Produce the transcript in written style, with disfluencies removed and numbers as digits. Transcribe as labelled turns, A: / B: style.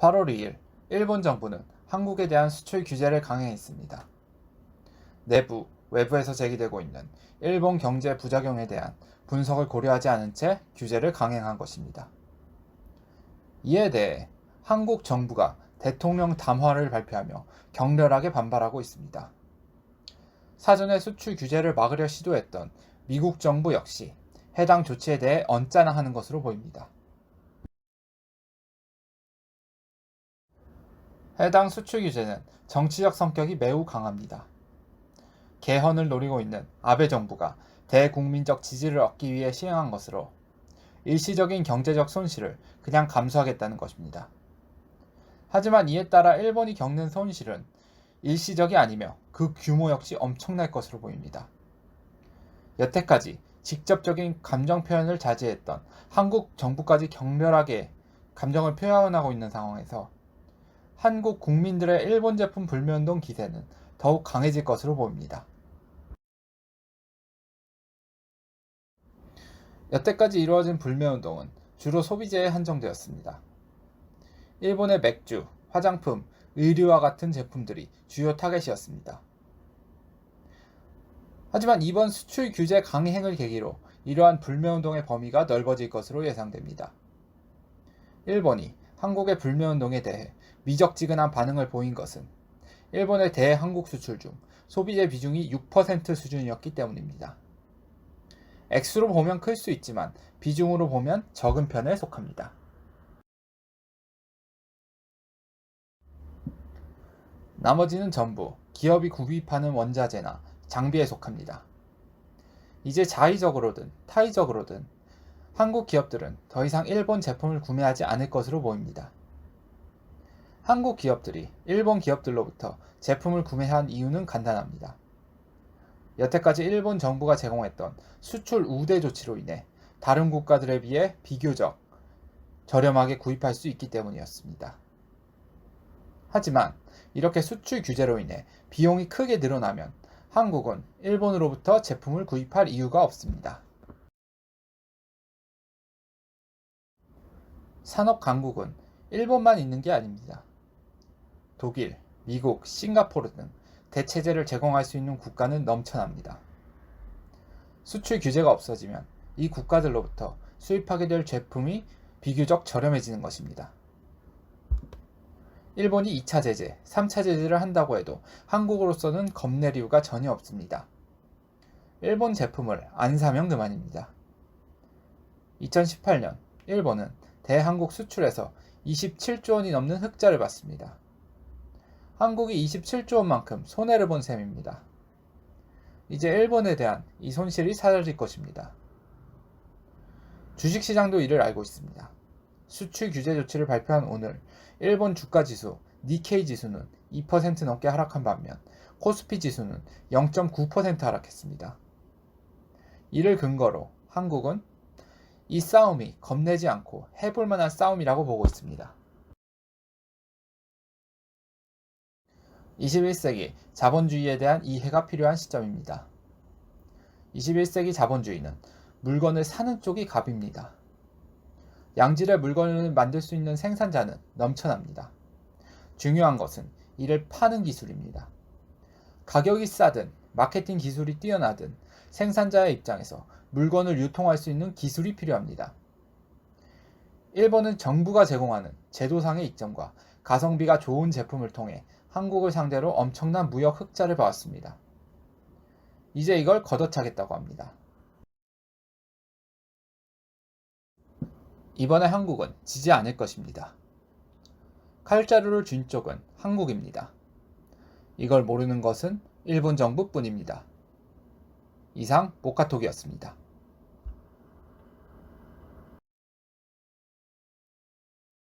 A: 8월 2일, 일본 정부는 한국에 대한 수출 규제를 강행했습니다. 내부, 외부에서 제기되고 있는 일본 경제 부작용에 대한 분석을 고려하지 않은 채 규제를 강행한 것입니다. 이에 대해 한국 정부가 대통령 담화를 발표하며 격렬하게 반발하고 있습니다. 사전에 수출 규제를 막으려 시도했던 미국 정부 역시 해당 조치에 대해 언짢아하는 것으로 보입니다. 해당 수출 규제는 정치적 성격이 매우 강합니다. 개헌을 노리고 있는 아베 정부가 대국민적 지지를 얻기 위해 시행한 것으로 일시적인 경제적 손실을 그냥 감수하겠다는 것입니다. 하지만 이에 따라 일본이 겪는 손실은 일시적이 아니며 그 규모 역시 엄청날 것으로 보입니다. 여태까지 직접적인 감정 표현을 자제했던 한국 정부까지 격렬하게 감정을 표현하고 있는 상황에서 한국 국민들의 일본 제품 불매운동 기세는 더욱 강해질 것으로 보입니다. 여태까지 이루어진 불매운동은 주로 소비재에 한정되었습니다. 일본의 맥주, 화장품, 의류와 같은 제품들이 주요 타겟이었습니다. 하지만 이번 수출 규제 강행을 계기로 이러한 불매운동의 범위가 넓어질 것으로 예상됩니다. 일본이 한국의 불매운동에 대해 미적지근한 반응을 보인 것은 일본의 대한국 수출 중 소비재 비중이 6% 수준이었기 때문입니다. 액수로 보면 클 수 있지만 비중으로 보면 적은 편에 속합니다. 나머지는 전부 기업이 구입하는 원자재나 장비에 속합니다. 이제 자의적으로든 타의적으로든 한국 기업들은 더 이상 일본 제품을 구매하지 않을 것으로 보입니다. 한국 기업들이 일본 기업들로부터 제품을 구매한 이유는 간단합니다. 여태까지 일본 정부가 제공했던 수출 우대 조치로 인해 다른 국가들에 비해 비교적 저렴하게 구입할 수 있기 때문이었습니다. 하지만 이렇게 수출 규제로 인해 비용이 크게 늘어나면 한국은 일본으로부터 제품을 구입할 이유가 없습니다. 산업 강국은 일본만 있는 게 아닙니다. 독일, 미국, 싱가포르 등 대체재를 제공할 수 있는 국가는 넘쳐납니다. 수출 규제가 없어지면 이 국가들로부터 수입하게 될 제품이 비교적 저렴해지는 것입니다. 일본이 2차 제재, 3차 제재를 한다고 해도 한국으로서는 겁낼 이유가 전혀 없습니다. 일본 제품을 안 사면 그만입니다. 2018년 일본은 대한국 수출에서 27조 원이 넘는 흑자를 봤습니다. 한국이 27조 원만큼 손해를 본 셈입니다. 이제 일본에 대한 이 손실이 사라질 것입니다. 주식시장도 이를 알고 있습니다. 수출 규제 조치를 발표한 오늘 일본 주가지수 니케이 지수는 2% 넘게 하락한 반면 코스피 지수는 0.9% 하락했습니다. 이를 근거로 한국은 이 싸움이 겁내지 않고 해볼 만한 싸움이라고 보고 있습니다. 21세기 자본주의에 대한 이해가 필요한 시점입니다. 21세기 자본주의는 물건을 사는 쪽이 갑입니다. 양질의 물건을 만들 수 있는 생산자는 넘쳐납니다. 중요한 것은 이를 파는 기술입니다. 가격이 싸든 마케팅 기술이 뛰어나든 생산자의 입장에서 물건을 유통할 수 있는 기술이 필요합니다. 일본은 정부가 제공하는 제도상의 이점과 가성비가 좋은 제품을 통해 한국을 상대로 엄청난 무역 흑자를 봐왔습니다. 이제 이걸 걷어차겠다고 합니다. 이번에 한국은 지지 않을 것입니다. 칼자루를 쥔 쪽은 한국입니다. 이걸 모르는 것은 일본 정부뿐입니다. 이상 모카톡이었습니다.